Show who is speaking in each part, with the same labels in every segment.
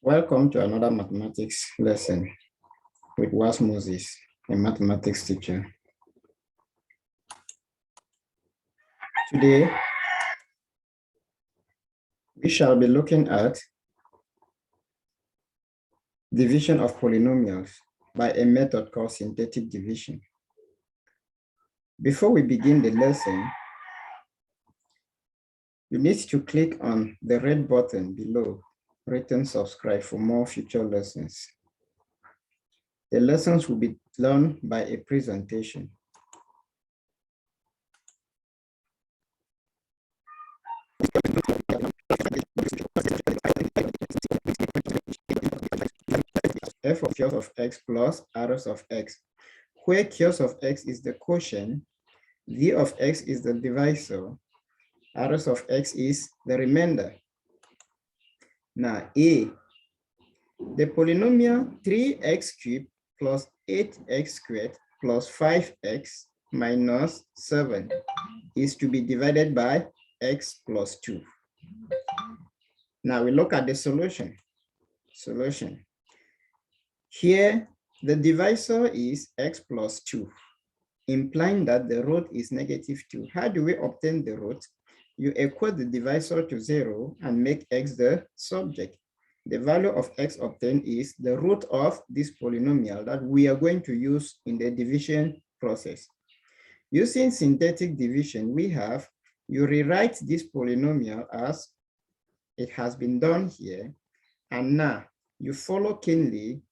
Speaker 1: Welcome to another mathematics lesson with Was Moses, a mathematics teacher. Today, we shall be looking at division of polynomials by a method called synthetic division. Before we begin the lesson, you need to click on the red button below written subscribe for more future lessons. The lessons will be learned by a presentation. F of x plus Rs of x, where Q of x is the quotient, V of x is the divisor, Rs of x is the remainder. Now A, the polynomial 3x cubed plus 8x squared plus 5x minus 7 is to be divided by x plus 2. Now we look at the solution. Here, the divisor is x plus 2, implying that the root is -2. How do we obtain the root? You equate the divisor to 0 and make x the subject. The value of x obtained is the root of this polynomial that we are going to use in the division process. Using synthetic division, you rewrite this polynomial as it has been done here, and now you follow keenly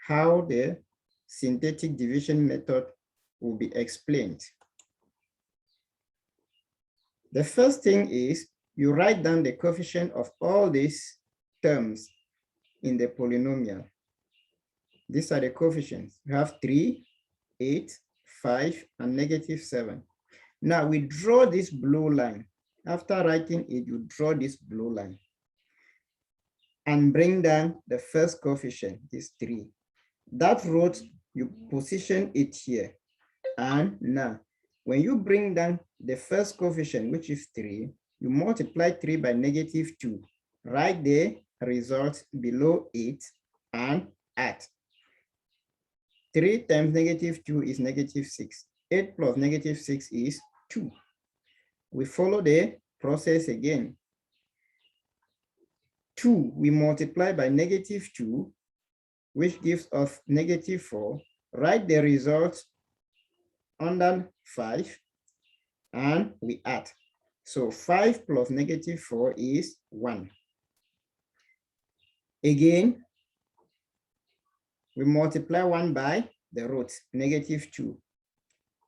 Speaker 1: how the synthetic division method will be explained. The first thing is you write down the coefficient of all these terms in the polynomial. These are the coefficients. You have 3, 8, 5, and -7. Now we draw this blue line. After writing it, you draw this blue line and bring down the first coefficient, this 3. That root, you position it here. And now, when you bring down the first coefficient, which is 3, you multiply 3 by -2. Write the result below 8 and add. 3 times -2 is -6. 8 plus -6 is 2. We follow the process again. 2, we multiply by -2, which gives us -4. Write the result under 5, and we add. So 5 plus -4 is 1. Again, we multiply 1 by the root, -2,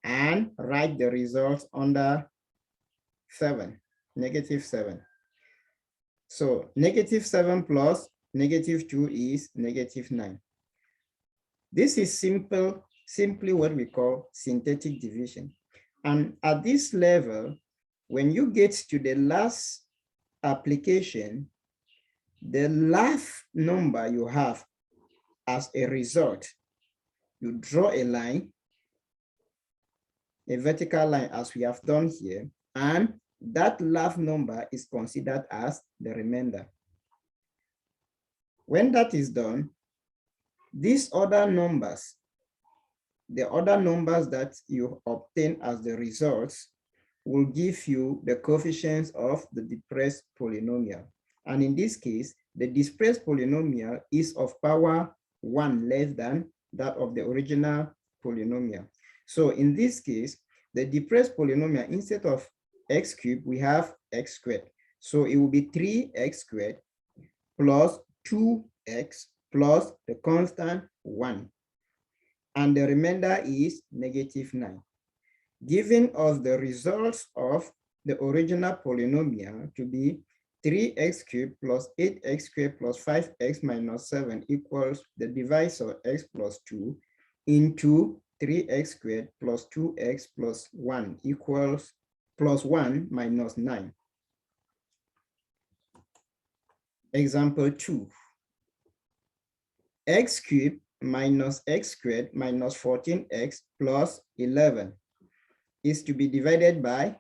Speaker 1: and write the result under 7, -7. So -7 plus -2 is -9. This is simply what we call synthetic division. And at this level, when you get to the last application, the last number you have as a result, you draw a line, a vertical line as we have done here, and that last number is considered as the remainder. When that is done, these other numbers, the other numbers that you obtain as the results, will give you the coefficients of the dispersed polynomial. And in this case, the dispersed polynomial is of power 1 less than that of the original polynomial. So in this case, the dispersed polynomial, instead of x cubed, we have x squared. So it will be 3x squared plus 2x plus the constant 1. And the remainder is -9, giving us the results of the original polynomial to be 3x cubed plus 8x squared plus 5x minus 7 equals the divisor x plus 2 into 3x squared plus 2x plus 1 equals plus 1 minus 9. Example 2. X cubed minus x squared minus 14x plus 11 is to be divided by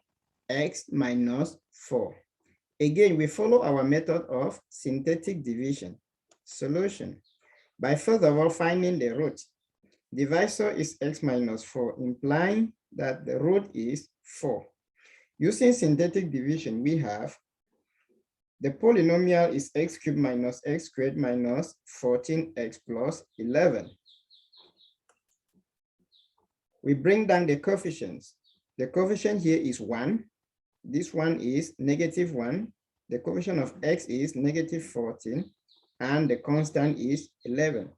Speaker 1: x minus 4. Again, we follow our method of synthetic division. Solution. By first of all finding the root. Divisor is x minus 4, implying that the root is 4. Using synthetic division, we have the polynomial is x cubed minus x squared minus 14x plus 11. We bring down the coefficients. The coefficient here is 1. This one is negative 1. The coefficient of x is negative 14. And the constant is 11.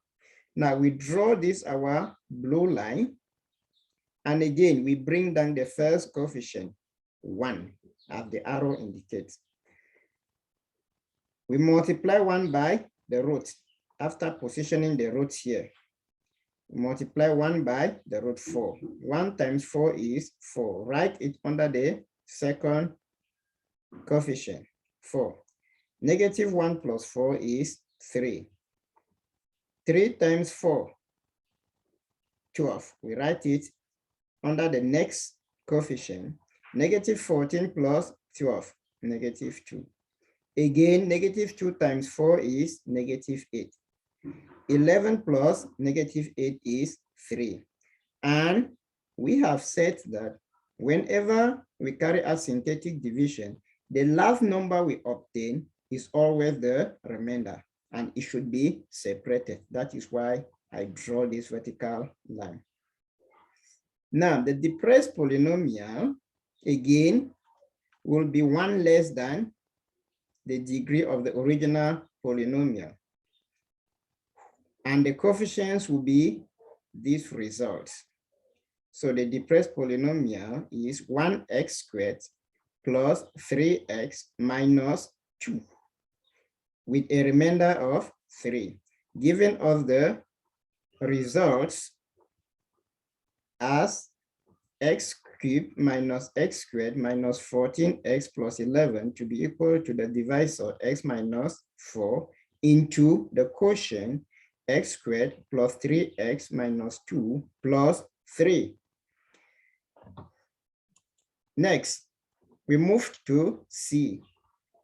Speaker 1: Now we draw this our blue line. And again, we bring down the first coefficient, 1, as the arrow indicates. We multiply 1 by the root. After positioning the root here, we multiply 1 by the root 4. 1 times 4 is 4. Write it under the second coefficient, 4. Negative 1 plus 4 is 3. 3 times 4, 12. We write it under the next coefficient, negative 14 plus 12, negative 2. Again, negative 2 times 4 is negative 8. 11 plus negative 8 is 3. And we have said that whenever we carry out synthetic division, the last number we obtain is always the remainder, and it should be separated. That is why I draw this vertical line. Now, the depressed polynomial, again, will be 1 less than the degree of the original polynomial. And the coefficients will be these results. So the depressed polynomial is 1x squared plus 3x minus 2 with a remainder of 3, giving us the results as x cubed minus x squared minus 14x plus 11 to be equal to the divisor x minus 4 into the quotient x squared plus 3x minus 2 plus 3. Next, we move to C.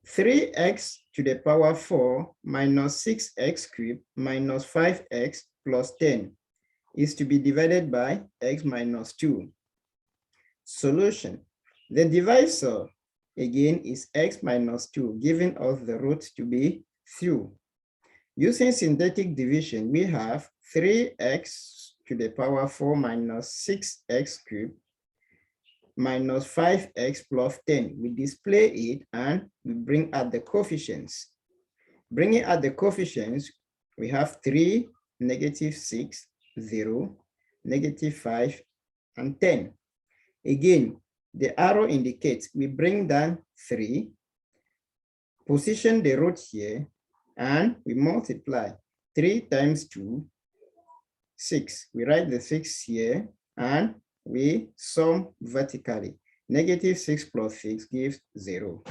Speaker 1: 3x to the power 4 minus 6x cubed minus 5x plus 10 is to be divided by x minus 2. Solution. The divisor, again, is x minus 2, giving us the root to be 2. Using synthetic division, we have 3x to the power 4 minus 6x cubed minus 5x plus 10. We display it and we bring out the coefficients. Bringing out the coefficients, we have 3, negative 6, 0, negative 5, and 10. Again, the arrow indicates we bring down 3, position the root here, and we multiply 3 times 2, 6. We write the 6 here, and we sum vertically. Negative 6 plus 6 gives 0.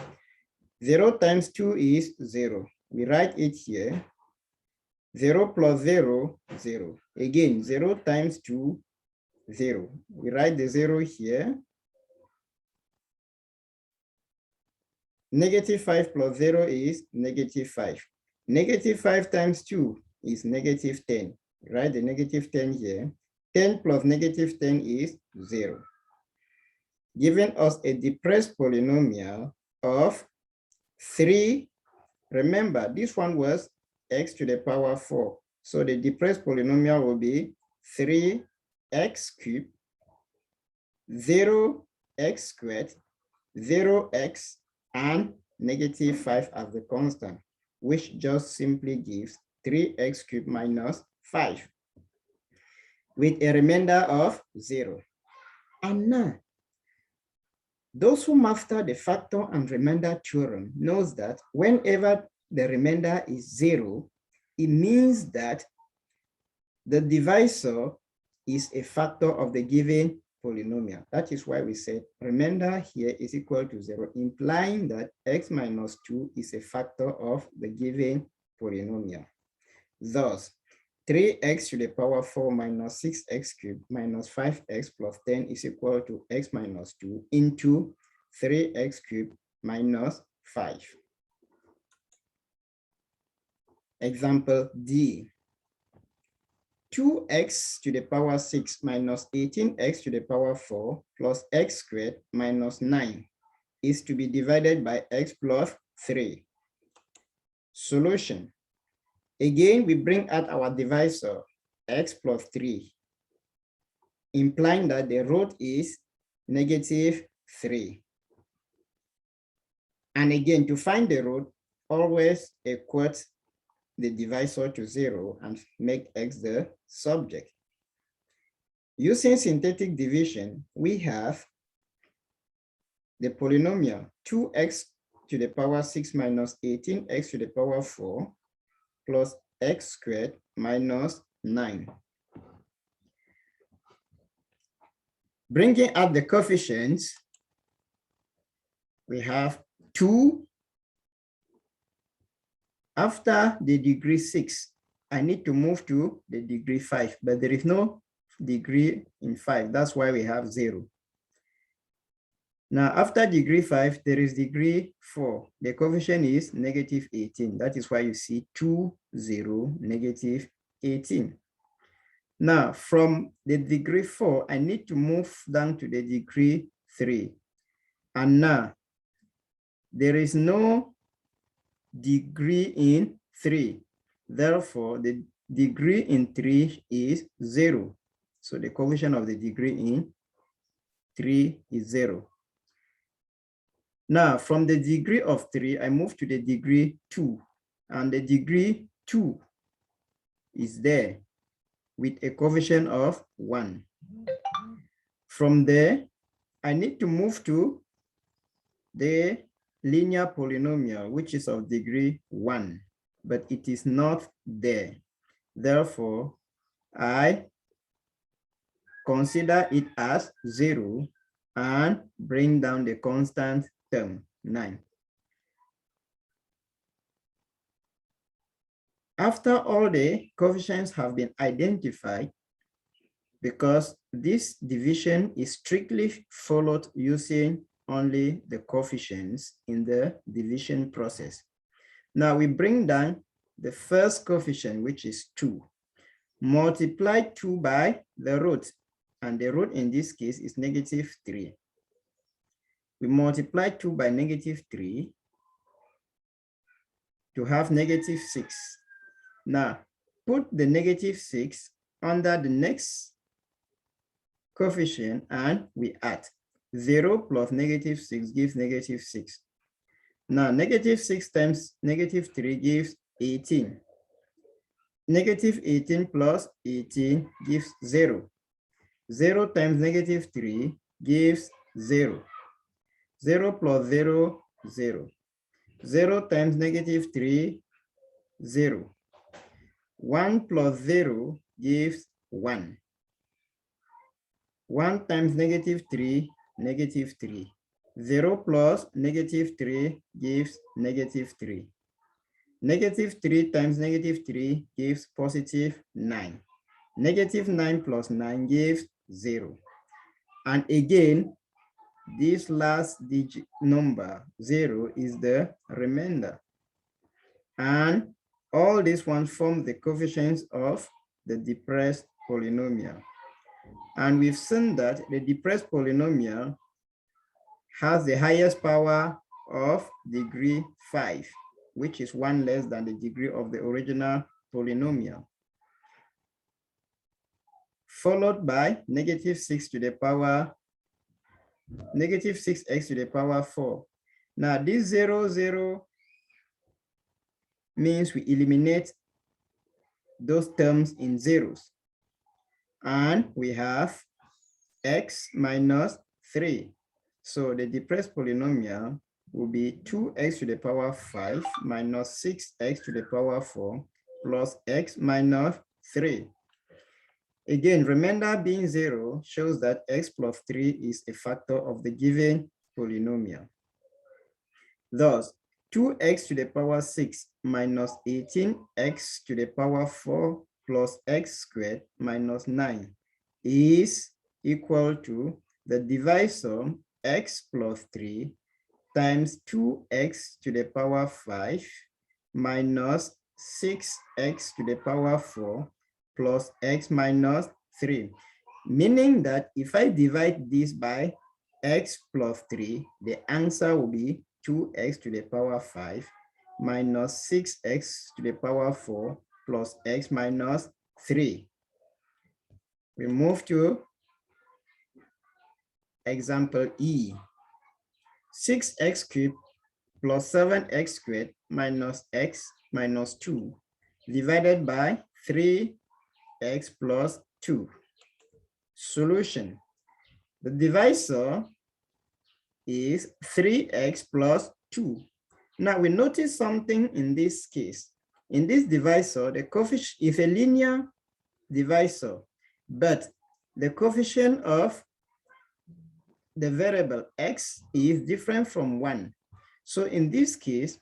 Speaker 1: 0 times 2 is 0. We write it here. 0 plus 0, 0. Again, 0 times 2, 0. We write the 0 here. Negative 5 plus 0 is negative 5. Negative 5 times 2 is negative 10. Write the negative 10 here. 10 plus negative 10 is 0. Giving us a depressed polynomial of 3. Remember, this one was x to the power 4. So the depressed polynomial will be 3x cubed, 0x squared, 0x, and negative 5 as the constant, which just simply gives 3x cubed minus 5 with a remainder of 0. And now, those who master the factor and remainder theorem knows that whenever the remainder is 0, it means that the divisor is a factor of the given polynomial. That is why we said remainder here is equal to 0, implying that x minus 2 is a factor of the given polynomial. Thus, 3x to the power 4 minus 6x cubed minus 5x plus 10 is equal to x minus 2 into 3x cubed minus 5. Example D. 2x to the power 6 minus 18x to the power 4 plus x squared minus 9 is to be divided by x plus 3. Solution. Again, we bring out our divisor, x plus 3, implying that the root is negative 3. And again, to find the root, always equate the divisor to 0 and make x the subject. Using synthetic division, we have the polynomial 2x to the power 6 minus 18x to the power 4 plus x squared minus 9. Bringing out the coefficients, we have 2. After the degree 6, I need to move to the degree 5, but there is no degree in 5. That's why we have 0. Now, after degree 5, there is degree 4. The coefficient is negative 18. That is why you see 2, 0, negative 18. Now, from the degree 4, I need to move down to the degree 3. And now, there is no degree in 3. Therefore, the degree in 3 is 0. So the coefficient of the degree in 3 is 0. Now, from the degree of 3, I move to the degree 2. And the degree 2 is there with a coefficient of 1. From there, I need to move to the linear polynomial, which is of degree 1, but it is not there. Therefore, I consider it as 0 and bring down the constant term, 9. After all the coefficients have been identified, because this division is strictly followed using only the coefficients in the division process. Now we bring down the first coefficient, which is 2. Multiply 2 by the root, and the root in this case is negative 3. We multiply 2 by negative 3 to have negative 6. Now, put the negative 6 under the next coefficient and we add. 0 plus negative 6 gives negative 6. Now, negative 6 times negative 3 gives 18. Negative 18 plus 18 gives 0. 0 times negative 3 gives 0. 0 plus 0, 0. 0 times negative 3, 0. 1 plus 0 gives 1. 1 times negative 3, negative 3. 0 plus negative 3 gives negative 3. Negative 3 times negative 3 gives positive 9. Negative 9 plus 9 gives 0. And again, this last digit number, 0, is the remainder. And all these ones form the coefficients of the depressed polynomial. And we've seen that the depressed polynomial has the highest power of degree 5, which is 1 less than the degree of the original polynomial, followed by negative 6 to the power, negative 6x to the power 4. Now this 0, 0 means we eliminate those terms in zeros. And we have x minus 3. So the depressed polynomial will be 2x to the power 5 minus 6x to the power 4 plus x minus 3. Again, remainder being 0 shows that x plus 3 is a factor of the given polynomial. Thus, 2x to the power 6 minus 18x to the power 4 plus x squared minus 9 is equal to the divisor x plus 3 times 2x to the power 5 minus 6x to the power 4 plus x minus 3, meaning that if I divide this by x plus 3, the answer will be 2x to the power 5 minus 6x to the power 4 plus x minus 3. We move to example E. 6x cubed plus 7x squared minus x minus 2 divided by 3x plus 2. Solution. The divisor is 3x plus 2. Now we notice something in this case. In this divisor, the coefficient is a linear divisor, but the coefficient of the variable x is different from 1. So in this case,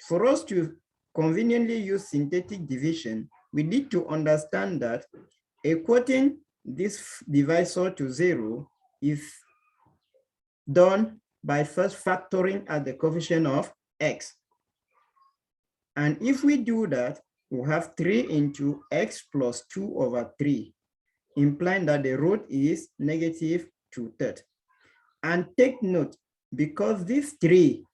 Speaker 1: for us to conveniently use synthetic division, we need to understand that equating this divisor to 0 is done by first factoring at the coefficient of x. And if we do that, we have 3 into x plus 2 over 3, implying that the root is negative 2/3. And take note, because this 3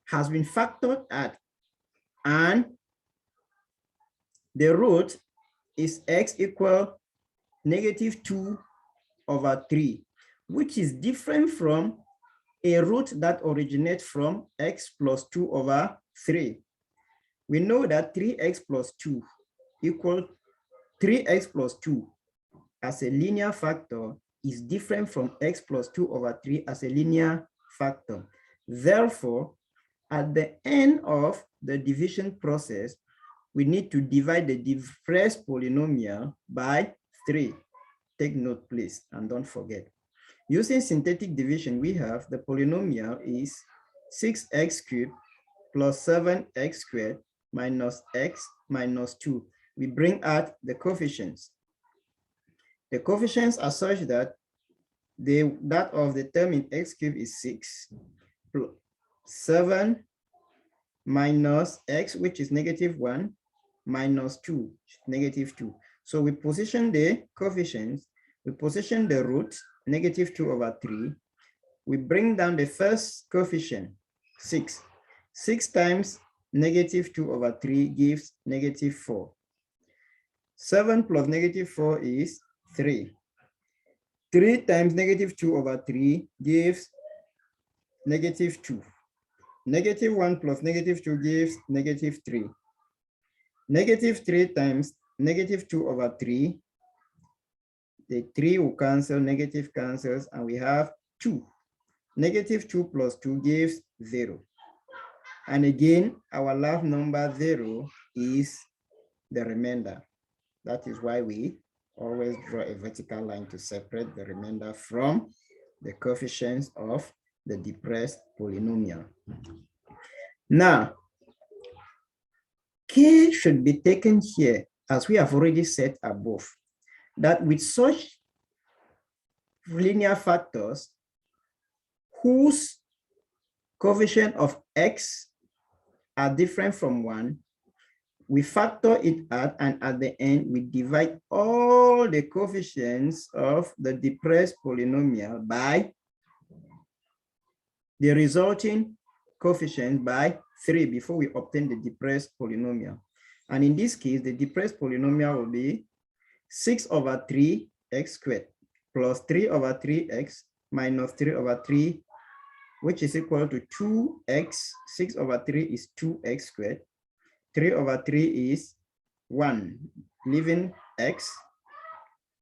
Speaker 1: has been factored at, and the root is x equal negative 2 over 3, which is different from a root that originates from x plus 2 over 3. We know that 3x plus 2 equal 3x plus 2 as a linear factor is different from x plus 2 over 3 as a linear factor. Therefore, at the end of the division process, we need to divide the depressed polynomial by 3. Take note, please, and don't forget. Using synthetic division, we have the polynomial is 6x cubed plus 7x squared minus x minus 2. We bring out the coefficients. The coefficients are such that that of the term in x cubed is 6, 7 minus x, which is negative 1, minus 2, negative 2. So we position the coefficients, we position the root, negative 2 over 3. We bring down the first coefficient, 6. 6 times negative 2 over 3 gives negative 4. 7 plus negative 4 is 3. 3 times negative 2 over 3 gives negative 2. Negative 1 plus negative 2 gives negative 3. Negative 3 times negative 2 over 3, the 3 will cancel, negative cancels, and we have 2. Negative 2 plus 2 gives 0. And again, our last number 0 is the remainder. That is why we always draw a vertical line to separate the remainder from the coefficients of the depressed polynomial. Now, care should be taken here, as we have already said above, that with such linear factors whose coefficient of x are different from 1, we factor it out, and at the end, we divide all the coefficients of the depressed polynomial by the resulting coefficient by 3 before we obtain the depressed polynomial. And in this case, the depressed polynomial will be 6 over 3 x squared plus 3 over 3x minus 3 over 3, which is equal to 2x. 6 over 3 is 2x squared. 3 over 3 is 1, leaving x,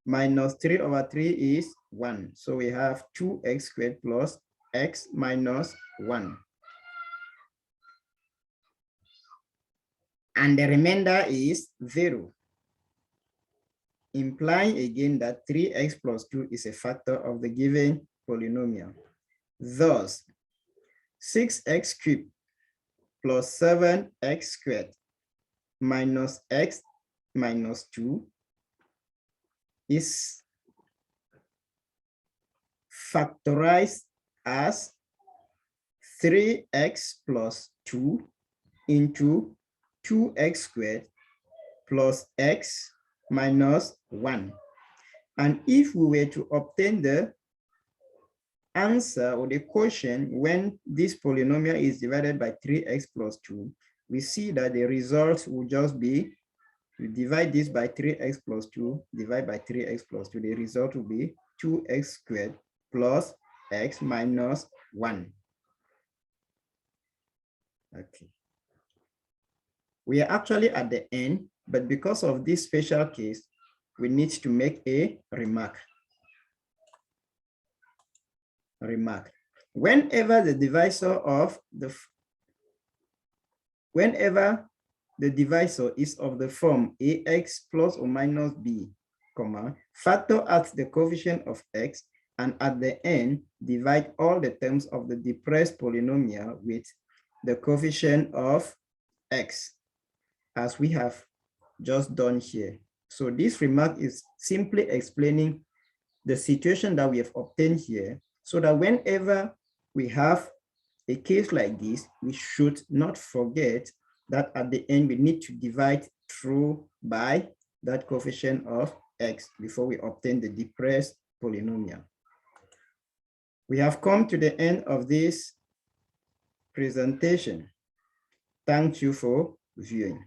Speaker 1: minus 3 over 3 is 1. So we have 2x squared plus x minus 1. And the remainder is 0, implying again that 3x plus 2 is a factor of the given polynomial. Thus, 6x cubed plus 7x squared minus x minus 2 is factorized as 3x plus 2 into 2x squared plus x minus 1. And if we were to obtain the answer or the quotient when this polynomial is divided by 3x plus 2, we see that the result will just be, we divide this by 3x plus 2, divide by 3x plus 2, the result will be 2x squared plus x minus 1. Okay. We are actually at the end, but because of this special case, we need to make a remark. Whenever the divisor is of the form ax plus or minus b, factor out the coefficient of x, and at the end, divide all the terms of the depressed polynomial with the coefficient of x, as we have just done here. So this remark is simply explaining the situation that we have obtained here, so that whenever we have a case like this, we should not forget that at the end we need to divide through by that coefficient of x before we obtain the depressed polynomial. We have come to the end of this presentation. Thank you for viewing.